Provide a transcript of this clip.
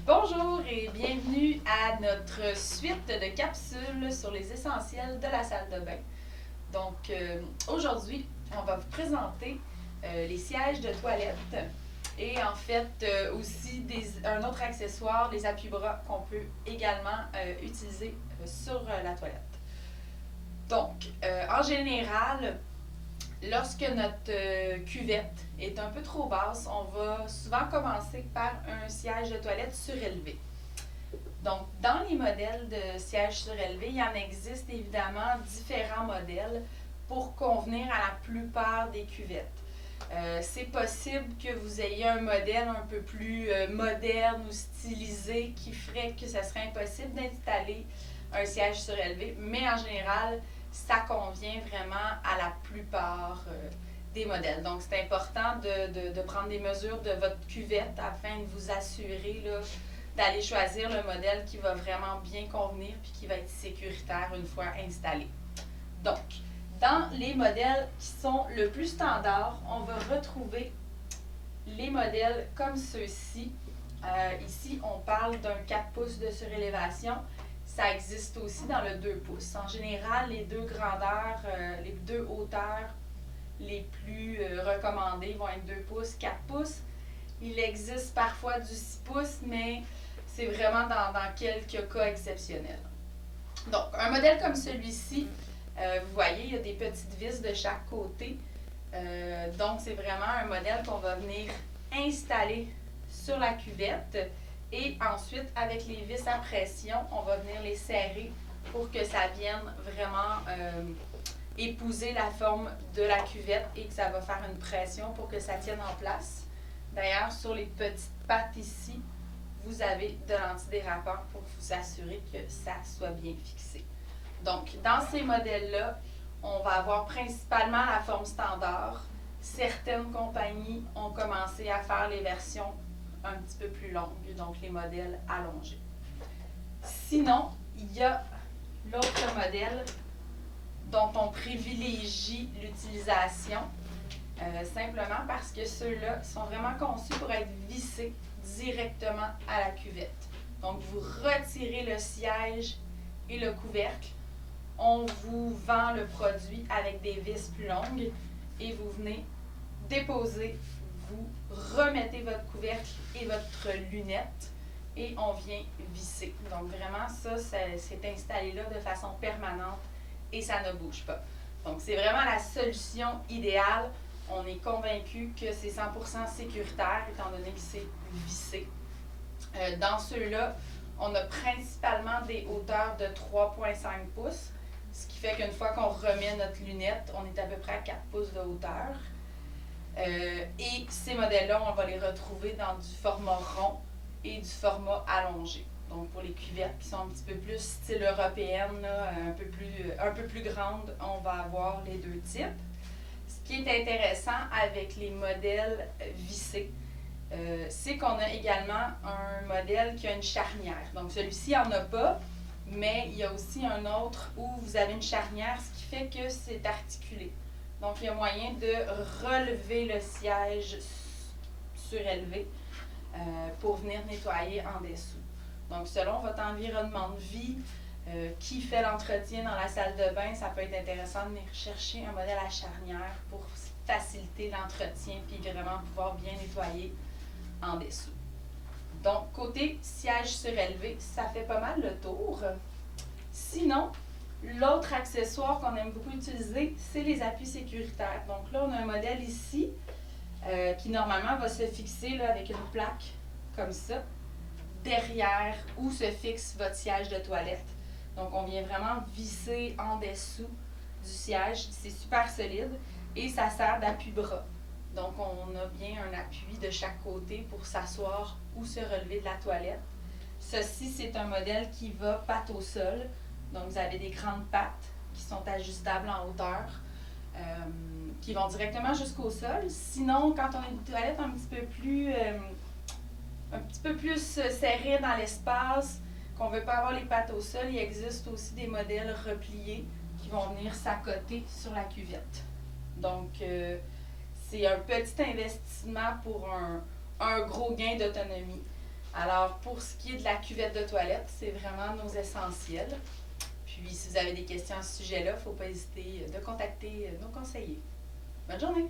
Bonjour et bienvenue à notre suite de capsules sur les essentiels de la salle de bain. Donc aujourd'hui, on va vous présenter les sièges de toilette et en fait aussi un autre accessoire, les appuis-bras qu'on peut également utiliser sur la toilette. Donc en général, lorsque notre cuvette est un peu trop basse, on va souvent commencer par un siège de toilette surélevé. Donc, dans les modèles de sièges surélevés, il y en existe évidemment différents modèles pour convenir à la plupart des cuvettes. C'est possible que vous ayez un modèle un peu plus moderne ou stylisé qui ferait que ce serait impossible d'installer un siège surélevé, mais en général, ça convient vraiment à la plupart des modèles. Donc, c'est important de prendre des mesures de votre cuvette afin de vous assurer d'aller choisir le modèle qui va vraiment bien convenir puis qui va être sécuritaire une fois installé. Donc, dans les modèles qui sont le plus standards, on va retrouver les modèles comme ceux-ci. Ici, on parle d'un 4 pouces de surélévation. Ça existe aussi dans le 2 pouces. En général, les deux grandeurs, les deux hauteurs les plus recommandées vont être 2 pouces, 4 pouces. Il existe parfois du 6 pouces, mais c'est vraiment dans quelques cas exceptionnels. Donc, un modèle comme celui-ci, vous voyez, il y a des petites vis de chaque côté. Donc, c'est vraiment un modèle qu'on va venir installer sur la cuvette. Et ensuite, avec les vis à pression, on va venir les serrer pour que ça vienne vraiment épouser la forme de la cuvette et que ça va faire une pression pour que ça tienne en place. D'ailleurs, sur les petites pattes ici, vous avez de l'antidérapant pour vous assurer que ça soit bien fixé. Donc, dans ces modèles-là, on va avoir principalement la forme standard. Certaines compagnies ont commencé à faire les versions un petit peu plus longues, donc les modèles allongés. Sinon, il y a l'autre modèle dont on privilégie l'utilisation, simplement parce que ceux-là sont vraiment conçus pour être vissés directement à la cuvette. Donc, vous retirez le siège et le couvercle, on vous vend le produit avec des vis plus longues et vous venez déposer, vous remettez votre couvercle et votre lunette et on vient visser. Donc vraiment ça, c'est installé là de façon permanente et ça ne bouge pas. Donc c'est vraiment la solution idéale. On est convaincu que c'est 100% sécuritaire étant donné que c'est vissé. Dans ceux-là, on a principalement des hauteurs de 3,5 pouces, ce qui fait qu'une fois qu'on remet notre lunette, on est à peu près à 4 pouces de hauteur. Et ces modèles-là, on va les retrouver dans du format rond et du format allongé. Donc pour les cuvettes qui sont un petit peu plus style européenne, là, un peu plus grandes, on va avoir les deux types. Ce qui est intéressant avec les modèles vissés, c'est qu'on a également un modèle qui a une charnière. Donc celui-ci, il n'y en a pas, mais il y a aussi un autre où vous avez une charnière, ce qui fait que c'est articulé. Donc, il y a moyen de relever le siège surélevé pour venir nettoyer en dessous. Donc, selon votre environnement de vie, qui fait l'entretien dans la salle de bain, ça peut être intéressant de venir chercher un modèle à charnière pour faciliter l'entretien puis vraiment pouvoir bien nettoyer en dessous. Donc, côté siège surélevé, ça fait pas mal le tour. Sinon, l'autre accessoire qu'on aime beaucoup utiliser, c'est les appuis sécuritaires. Donc là, on a un modèle ici qui normalement va se fixer là, avec une plaque comme ça, derrière où se fixe votre siège de toilette. Donc on vient vraiment visser en dessous du siège. C'est super solide et ça sert d'appui-bras. Donc on a bien un appui de chaque côté pour s'asseoir ou se relever de la toilette. Ceci, c'est un modèle qui va patte au sol. Donc, vous avez des grandes pattes qui sont ajustables en hauteur, qui vont directement jusqu'au sol. Sinon, quand on a une toilette un petit peu plus serrée dans l'espace, qu'on ne veut pas avoir les pattes au sol, il existe aussi des modèles repliés qui vont venir s'accoter sur la cuvette. Donc, c'est un petit investissement pour un gros gain d'autonomie. Alors, pour ce qui est de la cuvette de toilette, c'est vraiment nos essentiels. Puis, si vous avez des questions à ce sujet-là, il ne faut pas hésiter de contacter nos conseillers. Bonne journée!